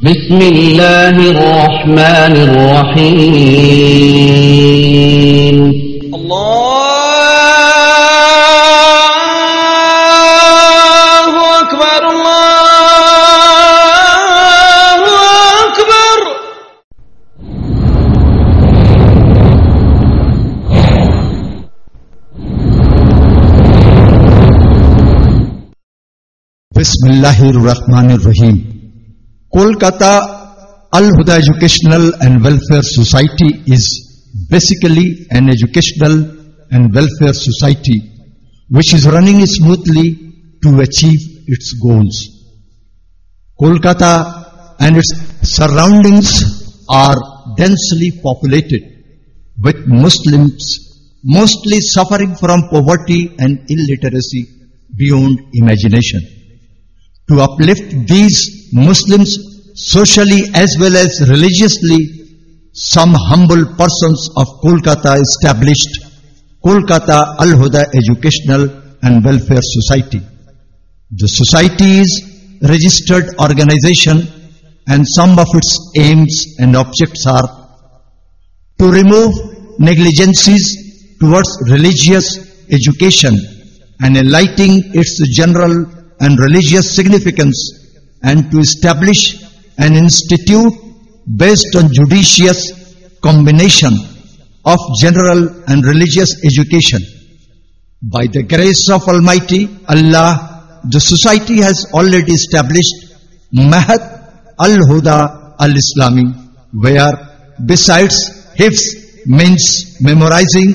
بسم اللہ الرحمن الرحیم اللہ اکبر اللہ اکبر. بسم اللہ الرحمن الرحیم. Kolkata Al-Huda Educational and Welfare Society is basically an educational and welfare society which is running smoothly to achieve its goals. Kolkata and its surroundings are densely populated with Muslims mostly suffering from poverty and illiteracy beyond imagination. To uplift these Muslims socially as well as religiously, some humble persons of Kolkata established Kolkata Al-Huda Educational and Welfare Society. The society is a registered organization and some of its aims and objects are to remove negligences towards religious education and enlightening its general and religious significance, and to establish an institute based on judicious combination of general and religious education. By the grace of Almighty Allah, the society has already established Mahad Al-Huda Al-Islami, where besides Hifz means memorizing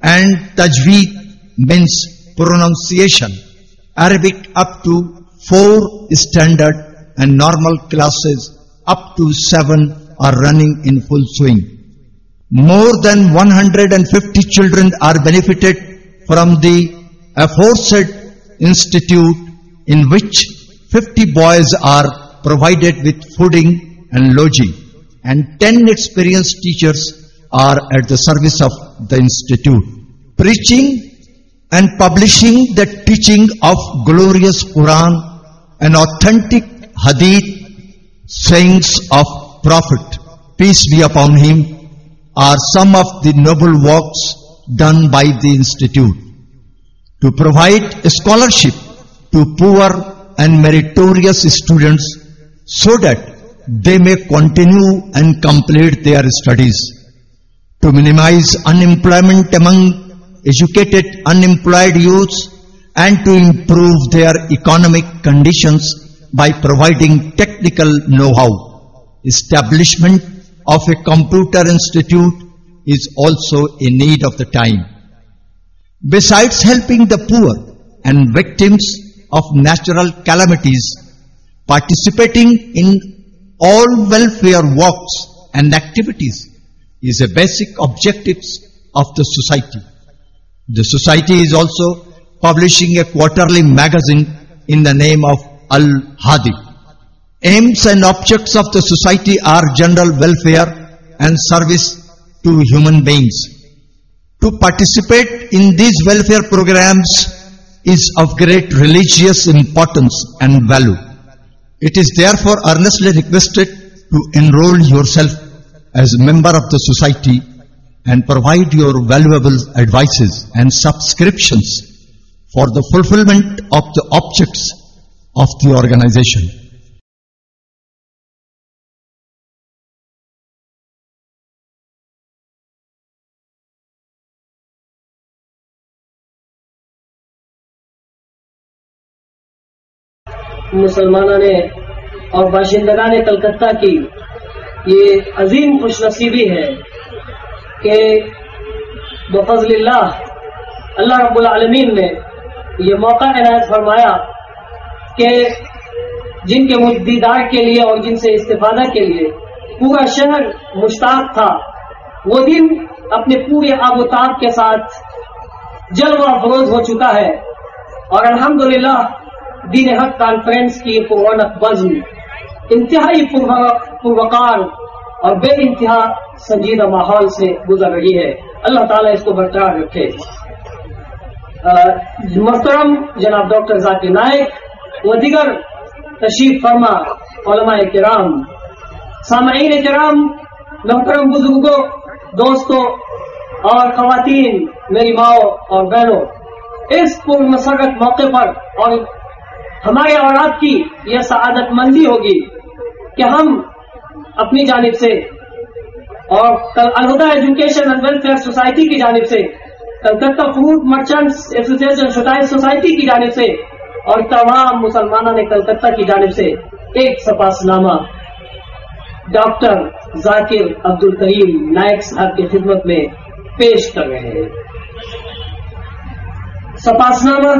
and Tajweed means pronunciation, Arabic up to 4 standard and normal classes up to 7 are running in full swing. More than 150 children are benefited from the aforesaid institute, in which 50 boys are provided with fooding and lodging, and 10 experienced teachers are at the service of the institute, preaching and publishing the teaching of glorious Quran and authentic Hadith sayings of Prophet, peace be upon him, are some of the noble works done by the institute. To provide scholarship to poor and meritorious students so that they may continue and complete their studies. To minimize unemployment among educated unemployed youths and to improve their economic conditions by providing technical know-how. Establishment of a computer institute is also a need of the time. Besides helping the poor and victims of natural calamities, participating in all welfare works and activities is a basic objective of the society. The society is also publishing a quarterly magazine in the name of Al-Hadi. Aims and objects of the society are general welfare and service to human beings. To participate in these welfare programs is of great religious importance and value. It is therefore earnestly requested to enroll yourself as a member of the society and provide your valuable advices and subscriptions for the fulfillment of the objects of the organization. مسلمانان اور باشندگان کلکتہ کی یہ عظیم خوش نصیبی ہے کہ بفضل اللہ رب العالمین نے یہ موقع عنایت فرمایا کہ جن کے دیدار کے لیے اور جن سے استفادہ کے لیے پورا شہر مشتاق تھا، وہ دن اپنے پورے آب و تاب کے ساتھ جلوہ افروز ہو چکا ہے، اور الحمدللہ دین حق کانفرنس کی پرونق بزم انتہائی پروقار اور بے انتہا سنجیدہ ماحول سے گزر رہی ہے. اللہ تعالیٰ اس کو برقرار رکھے. محترم جناب ڈاکٹر ذاکر نائک و دیگر تشریف فرما علماء کرام سامعین کرام، محترم بزرگوں، دوستوں اور خواتین، میری ماؤں اور بہنوں، اس پرمسرت موقع پر اور ہمارے اور آپ کی یہ سعادت مندی ہوگی کہ ہم اپنی جانب سے اور Alhuda education and welfare society کی جانب سے، Calcutta fruit merchants association society کی جانب سے اور تمام مسلمانوں نے کلکتہ کی جانب سے ایک سپاسنامہ ڈاکٹر ذاکر عبد الکریم نائک صاحب کی خدمت میں پیش کر رہے ہیں۔ سپاسنامہ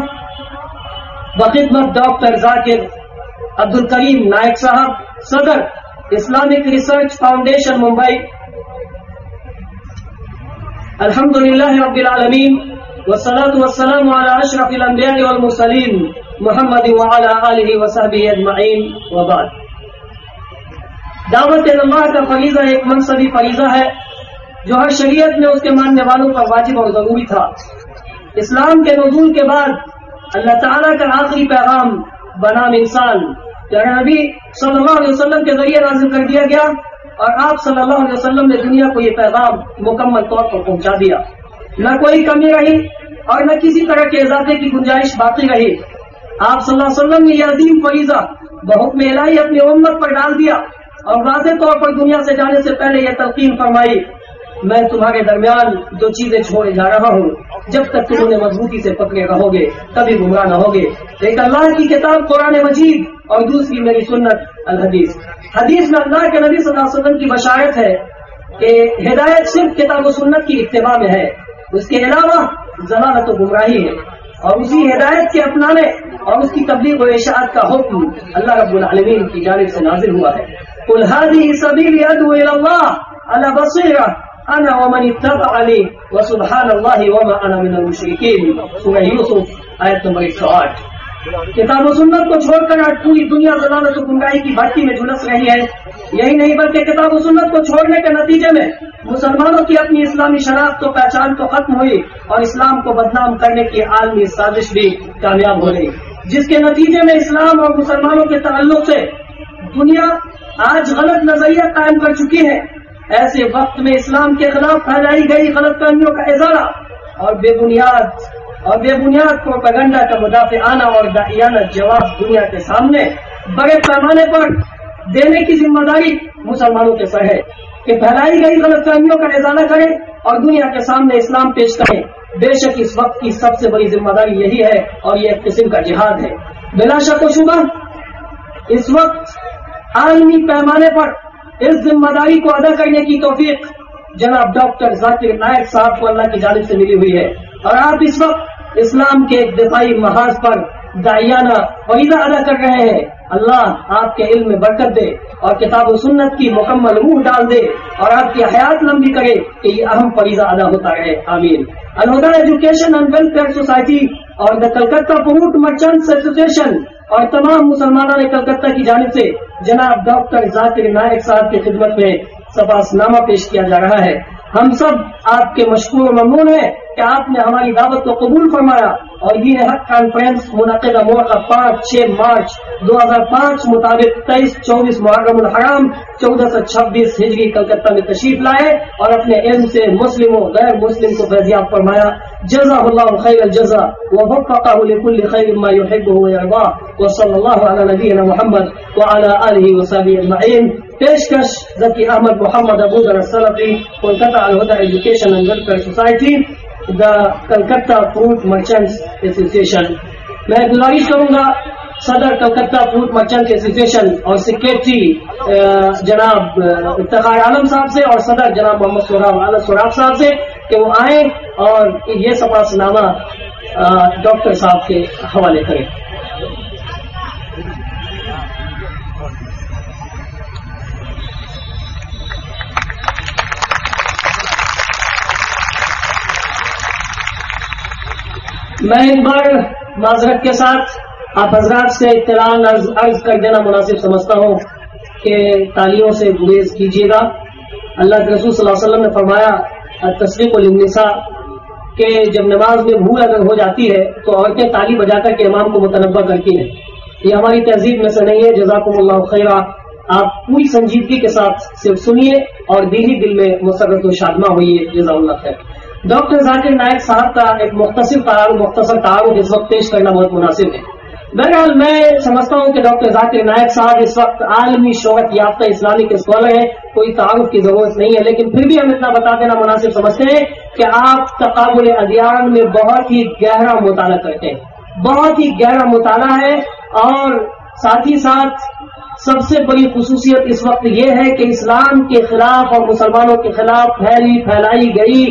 بخدمت ڈاکٹر ذاکر عبد الکریم نائک صاحب، صدر اسلامک ریسرچ فاؤنڈیشن ممبئی۔ الحمدللہ رب العالمین والصلاة والسلام علی اشرف الانبیاء والمرسلین محمد وعلی آلہ وصحبہ اجمعین، وبعد۔ دعوت اللہ کا فریضہ ایک منصبی فریضہ ہے جو ہر شریعت میں اس کے ماننے والوں پر واجب اور ضروری تھا۔ اسلام کے نزول کے بعد اللہ تعالیٰ کا آخری پیغام بنام انسان پیارے نبی صلی اللہ علیہ وسلم کے ذریعے نازل کر دیا گیا، اور آپ صلی اللہ علیہ وسلم نے دنیا کو یہ پیغام مکمل طور پر پہنچا دیا۔ نہ کوئی کمی رہی اور نہ کسی طرح کے اضافے کی گنجائش باقی رہی۔ آپ صلی اللہ علیہ وسلم نے یہ عظیم فریضہ بحکم الہی اپنی امت پر ڈال دیا اور واضح طور پر دنیا سے جانے سے پہلے یہ تلقین فرمائی، میں تمہارے درمیان دو چیزیں چھوڑے جا رہا ہوں، جب تک تم انہیں مضبوطی سے پکڑے رہو گے کبھی گمراہ نہ ہوگے، ایک اللہ کی کتاب قرآن مجید اور دوسری میری سنت الحدیث۔ حدیث میں اللہ کے نبی صلی اللہ علیہ وسلم کی بشارت ہے کہ ہدایت صرف کتاب و سنت کی اتباع میں ہے، اس کے علاوہ ضلالت و گمراہی ہے، اور اسی ہدایت کے اپنانے اور اس کی تبلیغ و اشاعت کا حکم اللہ رب العالمین کی جانب سے نازل ہوا ہے۔ قل هذه سبیلی ادعو الی اللہ علی بصیرہ انا ومن اتبعنی وسبحان اللہ وما انا من المشرکین، سورہ یوسف آیت نمبر 108۔ کتاب و سنت کو چھوڑ کر آج پوری دنیا ضلالت و گمراہی کی بھٹی میں جھلس رہی ہے۔ یہی نہیں بلکہ کتاب و سنت کو چھوڑنے کے نتیجے میں مسلمانوں کی اپنی اسلامی شناخت و پہچان تو ختم ہوئی اور اسلام کو بدنام کرنے کی عالمی سازش بھی کامیاب ہو گئی، جس کے نتیجے میں اسلام اور مسلمانوں کے تعلق سے دنیا آج غلط نظریہ قائم کر چکی ہے۔ ایسے وقت میں اسلام کے خلاف پھیلائی گئی غلط فہمیوں کا ازالہ اور بے بنیاد پروپیگنڈا کا مدافعانہ اور داعیانہ جواب دنیا کے سامنے بڑے پیمانے پر دینے کی ذمہ داری مسلمانوں کے سر ہے کہ پھیلائی گئی غلط فہمیوں کا ازالہ کریں اور دنیا کے سامنے اسلام پیش کریں۔ بے شک اس وقت کی سب سے بڑی ذمہ داری یہی ہے اور یہ ایک قسم کا جہاد ہے۔ بلا شک و شبہ اس وقت عالمی پیمانے پر اس ذمہ داری کو ادا کرنے کی توفیق جناب ڈاکٹر ذاکر نائک صاحب کو اللہ کی جانب سے ملی ہوئی ہے، اور آپ اس وقت اسلام کے ایک دفاعی محاذ پر داعیانہ فریضہ ادا کر رہے ہیں۔ اللہ آپ کے علم میں برکت دے اور کتاب و سنت کی مکمل روح ڈال دے اور آپ کی حیات لمبی کرے کہ یہ اہم فریضہ ادا ہوتا رہے، آمین۔ Ul Huda education and welfare society اور دا کلکتہ فروٹ مرچنٹس ایسوسیشن اور تمام مسلمانوں نے کلکتہ کی جانب سے جناب ڈاکٹر ذاکر نائک صاحب کی خدمت میں سپاسنامہ پیش کیا جا رہا ہے۔ ہم سب آپ کے مشکور و ممنون ہیں کہ آپ نے ہماری دعوت کو قبول فرمایا اور یہ حق کانفرنس منعقدہ موقع 5-6 مارچ 2005 مطابق 23-24 محرم الحرام 1426 ہجری کلکتہ میں تشریف لائے اور اپنے علم سے مسلم و غیر مسلم کو فیضیاب فرمایا۔ جزا اللہ خیر الجزا ووفقہ لكل خیر ما يحبه ويرضاه وصلی اللہ علی نبینا محمد وعلی آلہ وصحبہ اجمعین۔ پیشکش Zaki Ahmad Mohammad Abuzar Al-Salafi, Kolkata Al-Huda education and welfare Society, the Calcutta fruit merchants Association. میں گزارش کروں گا صدر کلکتہ فروٹ مرچنٹ ایسوسیشن اور سیکریٹری جناب افتخار عالم صاحب سے اور صدر جناب محمد سوراب صاحب سے کہ وہ آئیں اور یہ سپاسنامہ ڈاکٹر صاحب کے حوالے کریں۔ میں ایک بار معذرت کے ساتھ آپ حضرات سے اطلاع عرض کر دینا مناسب سمجھتا ہوں کہ تالیوں سے گریز کیجیے گا۔ اللہ کے رسول صلی اللہ علیہ وسلم نے فرمایا تصدیق للنساء کہ جب نماز میں بھول اگر ہو جاتی ہے تو عورتیں تالی بجا کر کے امام کو متنبہ کرتی ہیں۔ یہ ہماری تہذیب میں سے نہیں ہے، جزاکم اللہ خیرہ۔ آپ پوری سنجیدگی کے ساتھ صرف سنیے اور دل ہی دل میں مسرت و شادماں ہوئیے. جزاک اللہ خیر. ڈاکٹر ذاکر نائک صاحب کا ایک مختصر تعارف اس وقت پیش کرنا بہت مناسب ہے. بہرحال میں سمجھتا ہوں کہ ڈاکٹر ذاکر نائک صاحب اس وقت عالمی شہرت یافتہ اسلامک اسکالر ہیں, کوئی تعارف کی ضرورت نہیں ہے, لیکن پھر بھی ہم اتنا بتا دینا مناسب سمجھتے ہیں کہ آپ تقابل ادیان میں بہت ہی گہرا مطالعہ کرتے ہیں, بہت ہی گہرا مطالعہ ہے. اور ساتھ ہی ساتھ سب سے بڑی خصوصیت اس وقت یہ ہے کہ اسلام کے خلاف اور مسلمانوں کے خلاف پھیلائی گئی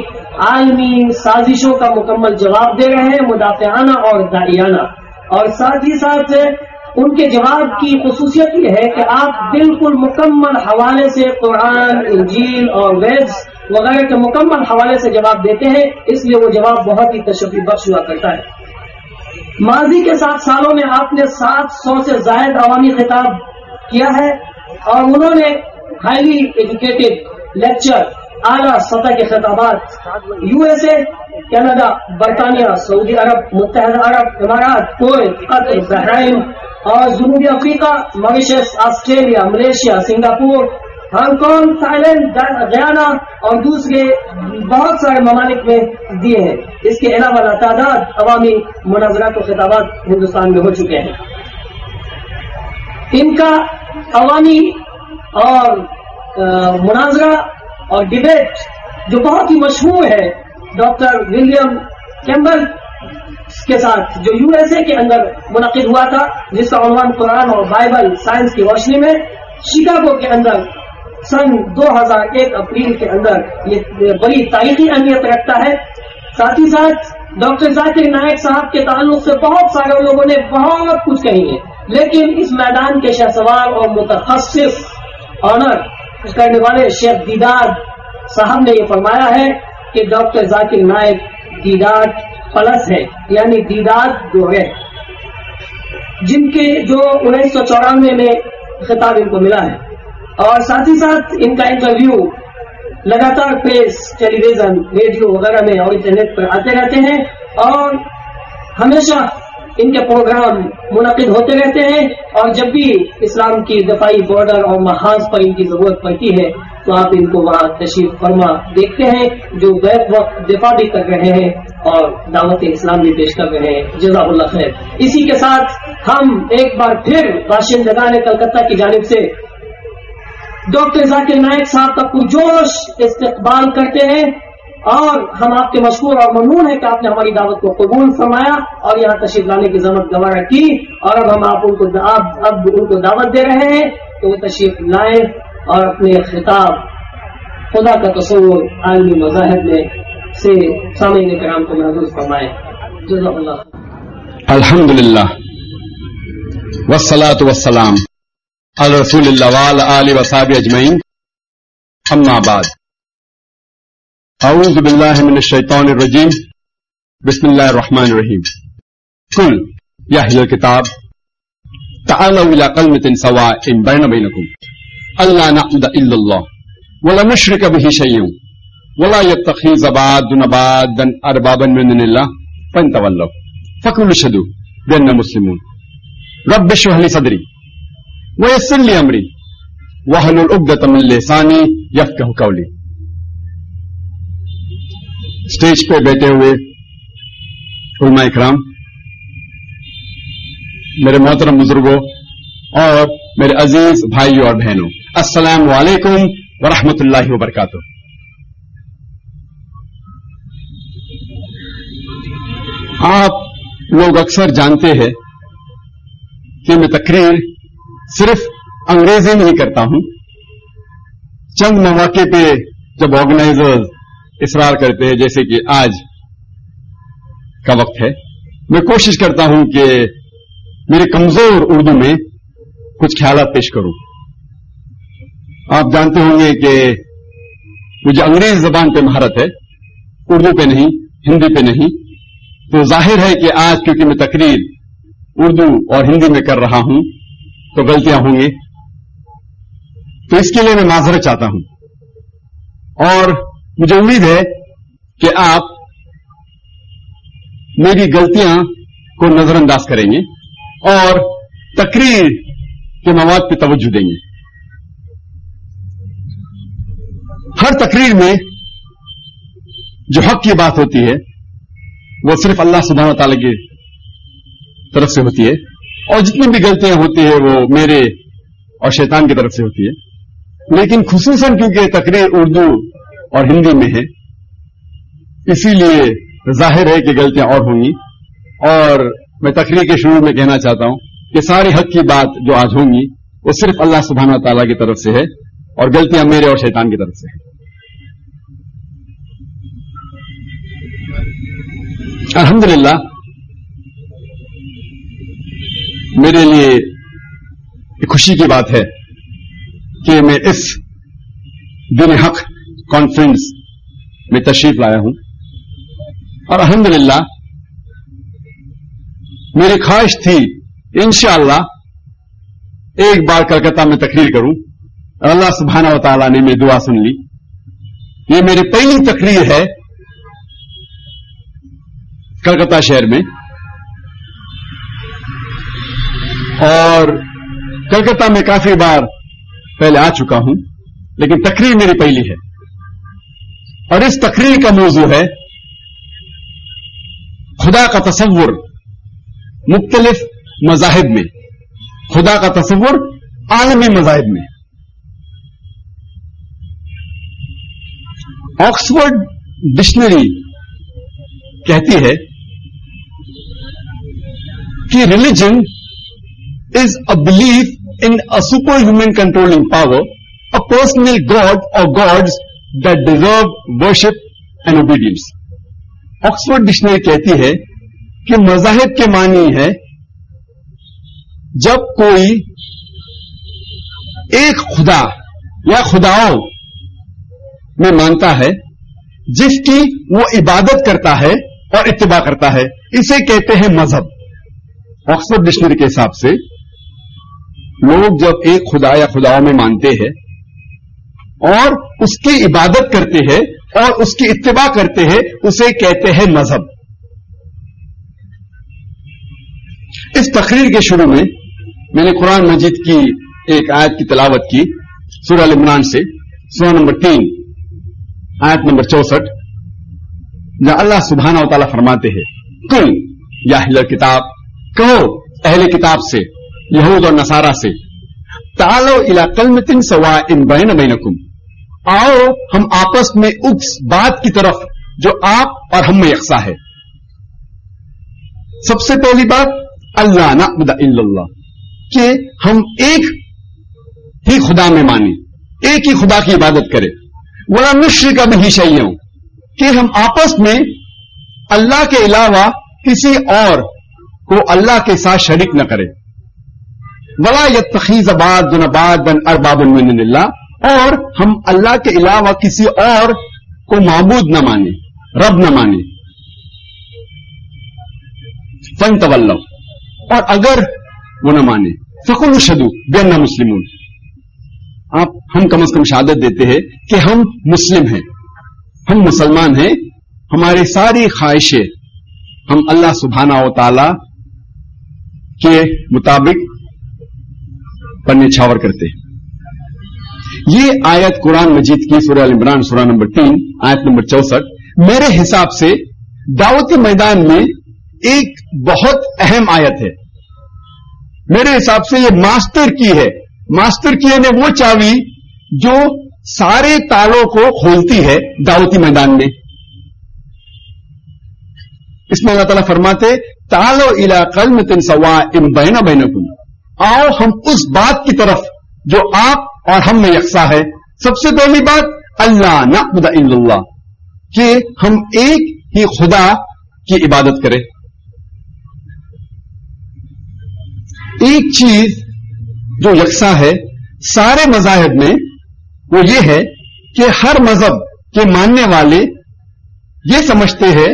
عالمی سازشوں کا مکمل جواب دے رہے ہیں, مدافعانہ اور داعیانہ. اور ساتھ ہی ساتھ ان کے جواب کی خصوصیت یہ ہے کہ آپ بالکل مکمل حوالے سے قرآن, انجیل اور ویدز وغیرہ کے مکمل حوالے سے جواب دیتے ہیں, اس لیے وہ جواب بہت ہی تشفی بخش ہوا کرتا ہے. ماضی کے 7 سالوں میں آپ نے 700 سے زائد عوامی خطاب کیا ہے اور انہوں نے ہائیلی ایجوکیٹڈ لیکچر, اعلیٰ سطح کے خطابات USA, کینیڈا, برطانیہ, سعودی عرب, متحدہ عرب امارات, کویت, قطر, بحرین اور جنوبی افریقہ, Mauritius, Australia, Malaysia, Singapore, Hong Kong, Thailand, Guyana اور دوسرے بہت سارے ممالک میں دیے ہیں. اس کے علاوہ لاتعداد عوامی مناظرات و خطابات ہندوستان میں ہو چکے ہیں. ان کا عوامی اور مناظرہ اور ڈبیٹ جو بہت ہی مشہور ہے ڈاکٹر ولیم کیمبل کے ساتھ, جو USA کے اندر منعقد ہوا تھا, جس کا عنوان قرآن اور بائبل سائنس کی روشنی میں, شکاگو کے اندر سن 2001 اپریل کے اندر, یہ بڑی تاریخی اہمیت رکھتا ہے. ساتھ ہی ساتھ ڈاکٹر ذاکر نائک صاحب کے تعلق سے بہت سارے لوگوں نے بہت کچھ کہی ہے, لیکن اس میدان کے شہسوار اور متخصص آنر کرنے والے شیخ دیدار صاحب نے یہ فرمایا ہے کہ ڈاکٹر ذاکر نائک دیدار پلس ہے, یعنی دیدار جو ہے, جن کے جو 1994 میں خطاب ان کو ملا ہے. اور ساتھ ہی ساتھ ان کا انٹرویو لگاتار پریس, ٹیلی ویژن, ریڈیو وغیرہ میں اور انٹرنیٹ پر آتے رہتے ہیں اور ہمیشہ ان کے پروگرام منعقد ہوتے رہتے ہیں. اور جب بھی اسلام کی دفاعی بارڈر اور محاذ پر ان کی ضرورت پڑتی ہے تو آپ ان کو وہاں تشریف فرما دیکھتے ہیں, جو بیک وقت دفاع بھی کر رہے ہیں اور دعوت اسلام بھی پیش کر رہے ہیں. جزاک اللہ خیر. اسی کے ساتھ ہم ایک بار پھر باشندگان کلکتہ کی جانب سے ڈاکٹر ذاکر نائک صاحب کا پرجوش استقبال کرتے ہیں اور ہم آپ کے مشکور اور ممنون ہیں کہ آپ نے ہماری دعوت کو قبول فرمایا اور یہاں تشریف لانے کی زحمت گوارا کی. اور اب ہم آپ ان کو دعوت دے رہے ہیں کہ وہ تشریف لائیں اور اپنے خطاب خدا کا تصور عالمی مذاہب میں سے سامعین کرام کو محفوظ فرمائیں. جزاک اللہ. الحمدللہ والصلاۃ والسلام علی رسول اللہ وعلی آلہ وصحبہ اجمعین. اما بعد. اعوذ باللہ من الشیطان الرجیم. بسم اللہ الرحمن الرحیم. قل یا اہل الکتاب تعالوا الی کلمۃ سواء بین بینکم الا نعبد الا اللہ ولا نشرک بہ شیئا ولا يتخذ بعضنا بعضا اربابا من دون اللہ فان تولوا فقولوا اشهدوا بأننا مسلمون. رب اشرح لي صدری ويسر لي امری واحلل عقدۃ من لسانی یفقهوا قولی. اسٹیج پہ بیٹھے ہوئے علماء اکرام, میرے محترم بزرگوں اور میرے عزیز بھائیوں اور بہنوں, السلام علیکم ورحمۃ اللہ وبرکاتہ. آپ لوگ اکثر جانتے ہیں کہ میں تقریر صرف انگریزی میں ہی کرتا ہوں. چند مواقع پہ جب آرگنائزرز اصرار کرتے ہیں, جیسے کہ آج کا وقت ہے, میں کوشش کرتا ہوں کہ میرے کمزور اردو میں کچھ خیالات پیش کروں. آپ جانتے ہوں گے کہ مجھے انگریزی زبان پہ مہارت ہے, اردو پہ نہیں, ہندی پہ نہیں. تو ظاہر ہے کہ آج کیونکہ میں تقریر اردو اور ہندی میں کر رہا ہوں تو غلطیاں ہوں گی, تو اس کے لیے میں معذرت چاہتا ہوں. اور مجھے امید ہے کہ آپ میری غلطیاں کو نظر انداز کریں گے اور تقریر کے مواد پہ توجہ دیں گے. ہر تقریر میں جو حق کی بات ہوتی ہے وہ صرف اللہ سبحانہ و تعالی کی طرف سے ہوتی ہے، اور جتنی بھی غلطیاں ہوتی ہیں وہ میرے اور شیطان کی طرف سے ہوتی ہے۔ لیکن خصوصاً کیونکہ تقریر اردو اور ہندی میں ہے، اسی لیے ظاہر ہے کہ غلطیاں اور ہوں گی، اور میں تقریر کے شروع میں کہنا چاہتا ہوں کہ ساری حق کی بات جو آج ہوں گی وہ صرف اللہ سبحانہ و تعالیٰ کی طرف سے ہے، اور غلطیاں میرے اور شیطان کی طرف سے ہیں۔ الحمدللہ میرے لیے ایک خوشی کی بات ہے کہ میں اس دین حق کانفرنس میں تشریف لایا ہوں، اور الحمدللہ میری خواہش تھی انشاءاللہ ایک بار کلکتہ میں تقریر کروں، اور اللہ سبحانہ و تعالیٰ نے میری دعا سن لی۔ یہ میری پہلی تقریر ہے کلکتہ شہر میں، اور کلکتہ میں کافی بار پہلے آ چکا ہوں، لیکن تقریر میری پہلی ہے، اور اس تقریر کا موضوع ہے خدا کا تصور مختلف مذاہب میں، خدا کا تصور عالمی مذاہب میں۔ آکسفورڈ ڈکشنری کہتی ہے کہ religion is a belief in a superhuman controlling power, a personal god or gods that deserve worship and obedience. Oxford dictionary کہتی ہے کہ مذاہب کے معنی ہے جب کوئی ایک خدا یا خداؤں میں مانتا ہے جس کی وہ عبادت کرتا ہے اور اتباع کرتا ہے، اسے کہتے ہیں مذہب۔ آکسفورڈ ڈکشنری کے حساب سے لوگ جب ایک خدا یا خداؤں میں مانتے ہیں اور اس کی عبادت کرتے ہیں اور اس کی اتباع کرتے ہیں، اسے کہتے ہیں مذہب۔ اس تقریر کے شروع میں میں نے قرآن مجید کی ایک آیت کی تلاوت کی، سورہ ال عمران سے، سورہ نمبر 3 آیت نمبر 64، جہاں اللہ سبحانہ و تعالیٰ فرماتے ہیں کل یا اہل کتاب، کہو اہل کتاب سے، یہود اور نصارہ سے، تعالوا الی کلمۃ سواء بین بینکم، آؤ ہم آپس میں اس بات کی طرف جو آپ اور ہم میں یکساں ہے۔ سب سے پہلی بات اللہ نعبد الا اللہ، کہ ہم ایک ہی خدا میں مانیں، ایک ہی خدا کی عبادت کریں، ولا نشرک بہ شیئا، کہ ہم آپس میں اللہ کے علاوہ کسی اور کو اللہ کے ساتھ شریک نہ کریں، ولا یتخذ بعضنا بعضا اربابا من دون اللہ، اور ہم اللہ کے علاوہ کسی اور کو معبود نہ مانیں، رب نہ مانیں۔ فَإِن تَوَلَّوْا، اور اگر وہ نہ مانے، فَقُولُوا اشْهَدُوا بِأَنَّا مُسْلِمُونَ، ہم کم از کم شہادت دیتے ہیں کہ ہم مسلم ہیں، ہم مسلمان ہیں، ہماری ساری خواہشیں ہم اللہ سبحانہ و تعالی کے مطابق پنے چھاور کرتے ہیں۔ یہ آیت قرآن مجید کی سورہ ال عمران سورہ نمبر 3 آیت نمبر 64 میرے حساب سے دعوتی میدان میں ایک بہت اہم آیت ہے۔ میرے حساب سے یہ ماسٹر کی ہے، ماسٹر کی یعنی وہ چابی جو سارے تالوں کو کھولتی ہے دعوتی میدان میں۔ اس میں اللہ تعالیٰ فرماتے تعالوا الی کلمۃ سواء بین بینکم، آؤ ہم اس بات کی طرف جو آپ اور ہم میں یکساں ہے۔ سب سے پہلی بات اللہ نعبد الا اللہ، کہ ہم ایک ہی خدا کی عبادت کریں۔ ایک چیز جو یکساں ہے سارے مذاہب میں وہ یہ ہے کہ ہر مذہب کے ماننے والے یہ سمجھتے ہیں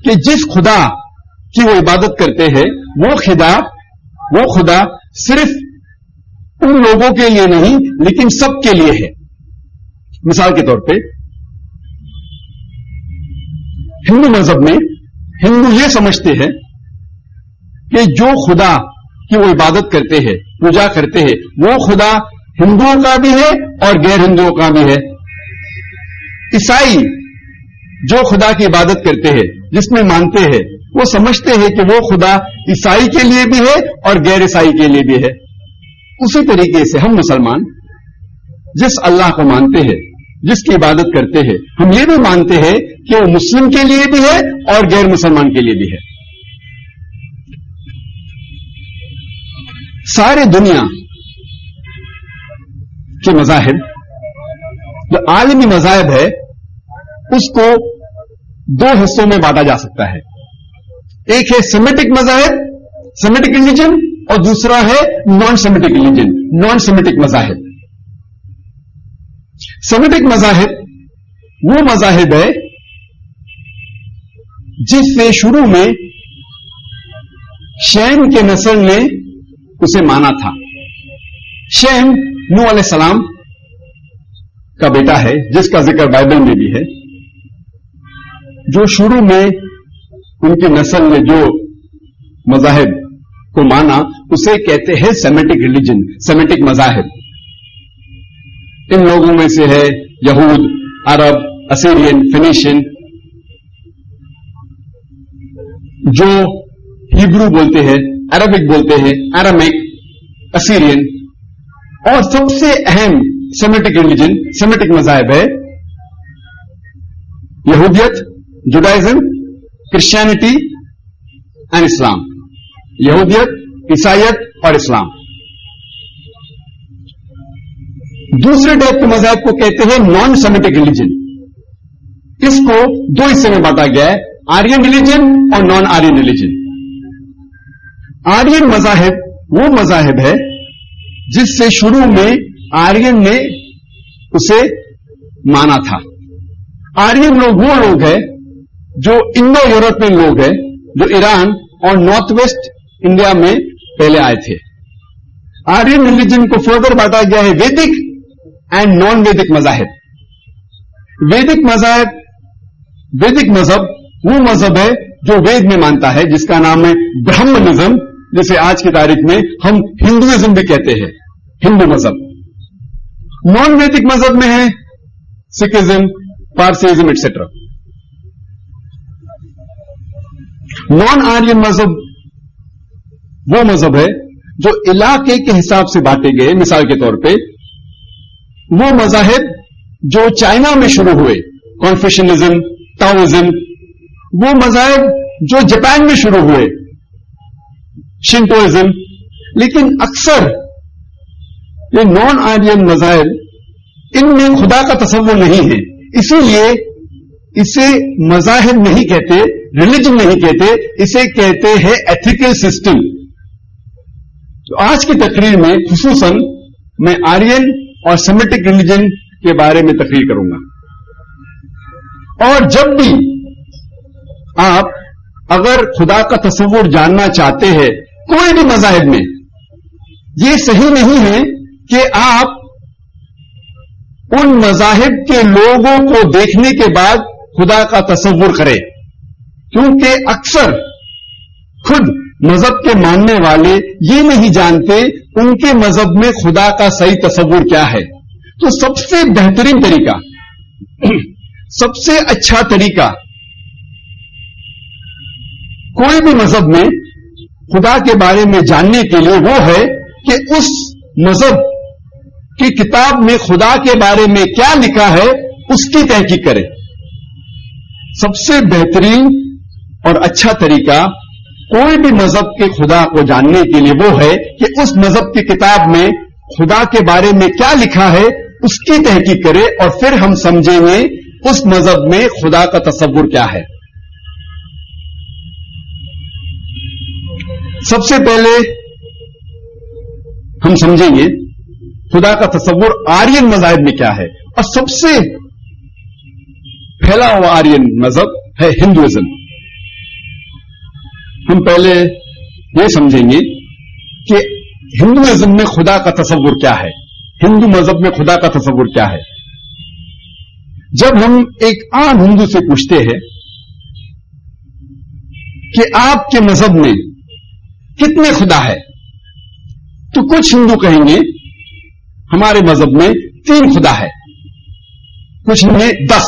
کہ جس خدا کی وہ عبادت کرتے ہیں وہ خدا صرف ان لوگوں کے لیے نہیں لیکن سب کے لیے ہے۔ مثال کے طور پہ ہندو مذہب میں ہندو یہ سمجھتے ہیں کہ جو خدا کی وہ عبادت کرتے ہیں، پوجا کرتے ہیں، وہ خدا ہندوؤں کا بھی ہے اور غیر ہندوؤں کا بھی ہے۔ عیسائی جو خدا کی عبادت کرتے ہیں، جس میں مانتے ہیں، وہ سمجھتے ہیں کہ وہ خدا عیسائی کے لیے بھی ہے اور غیر عیسائی کے لیے بھی ہے. اسی طریقے سے ہم مسلمان جس اللہ کو مانتے ہیں، جس کی عبادت کرتے ہیں، ہم یہ بھی مانتے ہیں کہ وہ مسلم کے لیے بھی ہے اور غیر مسلمان کے لیے بھی ہے. سارے دنیا کے مذاہب، جو عالمی مذاہب ہے، اس کو دو حصوں میں بانٹا جا سکتا ہے. ایک ہے سیمیٹک مذاہب، سیمیٹک ریلیجن، اور دوسرا ہے naan Semitic religion, naan Semitic مذاہب. سیمیٹک مذاہب وہ مذاہب ہے جس سے شروع میں شیم کے نسل نے اسے مانا تھا. شیم نوح علیہ السلام کا بیٹا ہے، جس کا ذکر بائبل میں بھی ہے. جو شروع میں ان کی نسل نے جو مذاہب کو مانا، اسے کہتے ہیں سیمیٹک ریلیجن، سیمیٹک مذاہب. ان لوگوں میں سے ہے یہود، عرب، اسیرین، فینیشین، جو ہیبرو بولتے ہیں، عربک بولتے ہیں، ارامک، اسیرین. اور سب سے اہم سیمیٹک ریلیجن، سیمیٹک مذاہب ہے یہودیت، جوڈائزم، کرسچینٹی اینڈ اسلام. یہودیت، عیسائیت اور اسلام. دوسرے ٹائپ کے مذاہب کو کہتے ہیں نان سیمیٹک ریلیجن. اس کو دو حصے میں بانٹا گیا ہے، آرین ریلیجن اور نان آرین ریلیجن. آرین مذاہب وہ مذاہب ہے جس سے شروع میں آرین نے اسے مانا تھا. آرین لوگ وہ لوگ ہیں جو انڈو یورپین لوگ ہیں، جو ایران اور نارتھ ویسٹ انڈیا میں پہلے آئے تھے. آرین ریلیجن کو فردر بانٹا گیا ہے ویدک اینڈ نان ویدک مذاہب. ویدک مذاہب، ویدک مذہب وہ مذہب ہے جو وید میں مانتا ہے، جس کا نام ہے برہمنزم، جسے آج کی تاریخ میں ہم ہندوازم بھی کہتے ہیں، ہندو مذہب. نان ویدک مذہب میں ہے سکھزم، پارسیزم ایٹسٹرا. نان آرین مذہب وہ مذہب ہے جو علاقے کے حساب سے بانٹے گئے. مثال کے طور پہ وہ مذاہب جو چائنا میں شروع ہوئے، کنفیوشنزم، تاؤزم. وہ مذاہب جو جاپان میں شروع ہوئے، شنٹوئزم. لیکن اکثر یہ نان آرین مذاہب، ان میں خدا کا تصور نہیں ہے، اسی لیے اسے مذاہب نہیں کہتے، ریلیجن نہیں کہتے، اسے کہتے ہیں ایتھیکل سسٹم. تو آج کی تقریر میں خصوصاً میں آرین اور سیمیٹک ریلیجن کے بارے میں تقریر کروں گا. اور جب بھی آپ اگر خدا کا تصور جاننا چاہتے ہیں کوئی بھی مذاہب میں، یہ صحیح نہیں ہے کہ آپ ان مذاہب کے لوگوں کو دیکھنے کے بعد خدا کا تصور کریں، کیونکہ اکثر خود مذہب کے ماننے والے یہ نہیں جانتے ان کے مذہب میں خدا کا صحیح تصور کیا ہے. تو سب سے بہترین طریقہ، سب سے اچھا طریقہ کوئی بھی مذہب میں خدا کے بارے میں جاننے کے لیے وہ ہے کہ اس مذہب کی کتاب میں خدا کے بارے میں کیا لکھا ہے اس کی تحقیق کرے. سب سے بہترین اور اچھا طریقہ کوئی بھی مذہب کے خدا کو جاننے کے لیے وہ ہے کہ اس مذہب کی کتاب میں خدا کے بارے میں کیا لکھا ہے اس کی تحقیق کرے، اور پھر ہم سمجھیں گے اس مذہب میں خدا کا تصور کیا ہے. سب سے پہلے ہم سمجھیں گے خدا کا تصور آرین مذاہب میں کیا ہے، اور سب سے پھیلا ہوا آرین مذہب ہے ہندوازم. ہم پہلے یہ سمجھیں گے کہ ہندوازم میں خدا کا تصور کیا ہے، ہندو مذہب میں خدا کا تصور کیا ہے. جب ہم ایک عام ہندو سے پوچھتے ہیں کہ آپ کے مذہب میں کتنے خدا ہے، تو کچھ ہندو کہیں گے ہمارے مذہب میں 3 خدا ہے، کچھ میں 10.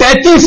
33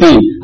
3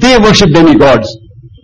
they worship demigods,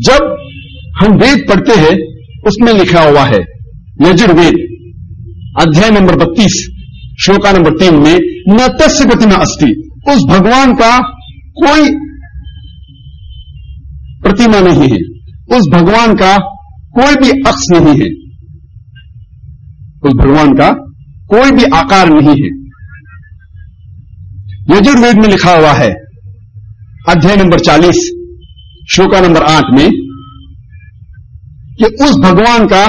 جب ہم وید پڑھتے ہیں اس میں لکھا ہوا ہے یجروید ادھیائے نمبر 32 شلوکا نمبر 3 میں نہ تسیہ پرتما استی، اس بھگوان کا کوئی پرتیما نہیں ہے، اس بھگوان کا کوئی بھی عکس نہیں ہے، اس بھگوان کا کوئی بھی آکار نہیں ہے۔ یجروید میں لکھا ہوا ہے ادھیائے نمبر 40 شلوکا نمبر 8 میں کہ اس بھگوان کا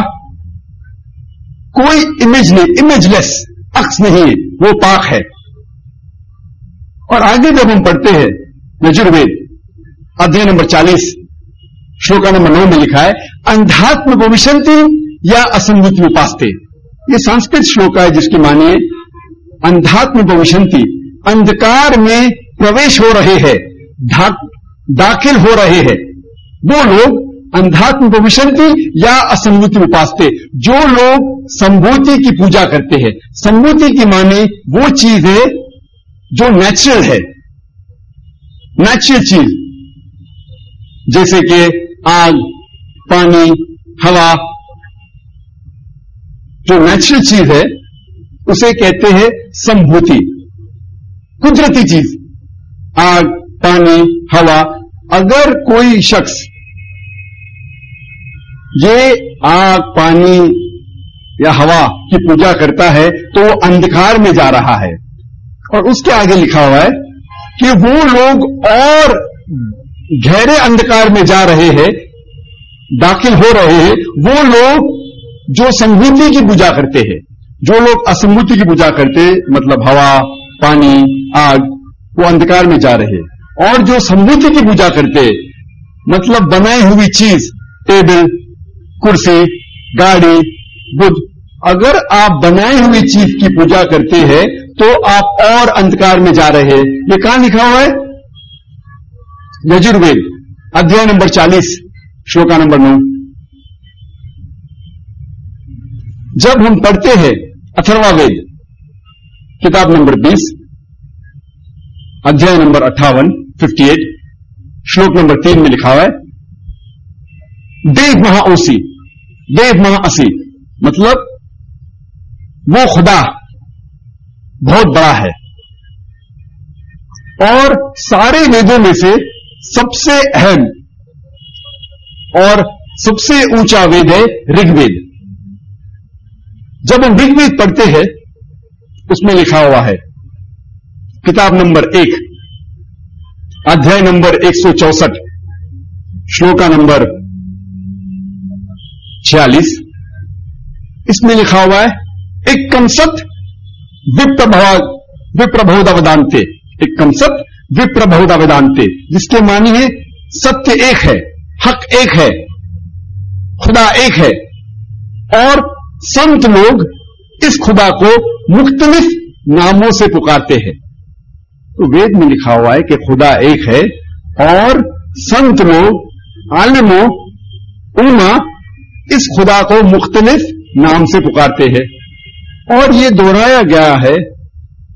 کوئی امیج نہیں، امیج لیس عکس نہیں ہے، وہ پاک ہے۔ اور آگے جب ہم پڑھتے ہیں یجروید ادھیائے نمبر 40 شلوکا نمبر 9 میں لکھا ہے اندھاتم بھوشنتی یا اسمبھوتی اپاستے۔ یہ سنسکرت شلوک ہے جس کی معنی ہے اندھاتم بھوشنتی، اندھکار میں پرویش ہو رہے ہیں، داخل ہو رہے ہیں وہ لوگ اندھاتم بھوشنتی یا اسمبھوتی اپاستے، جو لوگ سمبھوتی کی پوجا کرتے ہیں۔ سمبھوتی کی معنی وہ چیز ہے جو نیچرل ہے، نیچرل چیز جیسے کہ آگ، پانی، ہوا، جو نیچرل چیز ہے اسے کہتے ہیں سمبھوتی، قدرتی چیز، آگ، پانی، ہوا۔ اگر کوئی شخص یہ آگ، پانی یا ہوا کی پوجا کرتا ہے تو وہ اندھکار میں جا رہا ہے۔ اور اس کے آگے لکھا ہوا ہے کہ وہ لوگ اور گہرے اندھکار میں جا رہے ہیں، داخل ہو رہے ہیں وہ لوگ جو سمبھوتی کی پوجا کرتے ہیں۔ جو لوگ اسمبھوتی کی پوجا کرتے مطلب ہوا، پانی، آگ، وہ اندھکار میں جا رہے ہیں۔ اور جو سمبھوتی کی پوجا کرتے مطلب بنائی ہوئی چیز، ٹیبل، کرسی، گاڑی، بدھ، اگر آپ بنائی ہوئی چیز کی پوجا کرتے ہیں تو آپ اور اندھکار میں جا رہے ہیں۔ یہ کہاں لکھا ہوا ہے؟ Yajurveda ادھیائے number 40 شلوکا number 9۔ جب ہم پڑھتے ہیں اتھروا وید کتاب نمبر 20 ادھیائے نمبر 58 شلوک نمبر 3 میں لکھا ہوا ہے دیو مہا اوسی، دیو مہا اسی، مطلب وہ خدا بہت بڑا ہے۔ اور سارے ویدوں میں سے سب سے اہم اور سب سے اونچا وید ہے رگ وید۔ جب ہم رگ وید پڑھتے ہیں اس میں لکھا ہوا ہے کتاب نمبر 1 ادھیائے نمبر 164 شلوکا نمبر 46، اس میں لکھا ہوا ہے ایک کنست وپربہودا ودانتے، ایک کنست وپربہودا ودانتے، جس کے معنی ہے ستیہ ایک ہے، حق ایک ہے، خدا ایک ہے۔ اور سنت لوگ اس خدا کو مختلف ناموں سے پکارتے ہیں۔ تو وید میں لکھا ہوا ہے کہ خدا ایک ہے اور سنت لوگ، عالموں، علماء اس خدا کو مختلف نام سے پکارتے ہیں۔ اور یہ دہرایا گیا ہے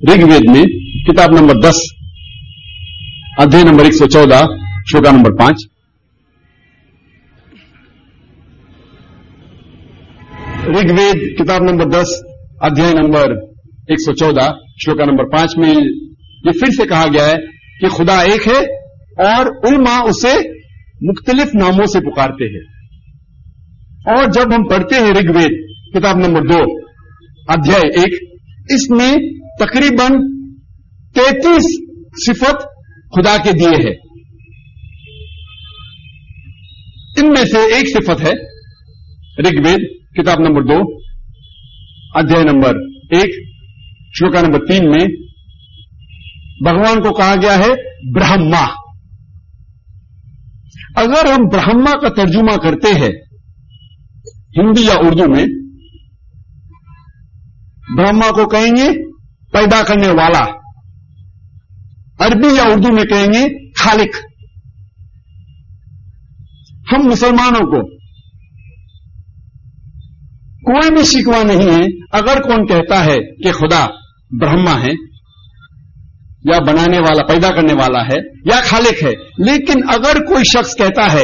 رگ وید میں کتاب number 10 ادھیائے number 114 شلوکا number 5۔ Rig Veda کتاب نمبر 10 ادھیائے نمبر 114 شلوکا نمبر 5 میں یہ پھر سے کہا گیا ہے کہ خدا ایک ہے اور علماء اسے مختلف ناموں سے پکارتے ہیں۔ اور جب ہم پڑھتے ہیں رگ وید کتاب نمبر 2 ادھیائے 1، اس میں تقریباً 33 صفت خدا کے دیے ہیں۔ ان میں سے ایک صفت ہے رگ وید کتاب نمبر 2 ادھیائے نمبر 1 شلوکا نمبر 3 میں بھگوان کو کہا گیا ہے برہما۔ اگر ہم برہما کا ترجمہ کرتے ہیں ہندی یا اردو میں، برہما کو کہیں گے پیدا کرنے والا، عربی یا اردو میں کہیں گے خالق۔ ہم مسلمانوں کو کوئی بھی شکوہ نہیں ہے اگر کون کہتا ہے کہ خدا برہما ہے یا بنانے والا، پیدا کرنے والا ہے یا خالق ہے، لیکن اگر کوئی شخص کہتا ہے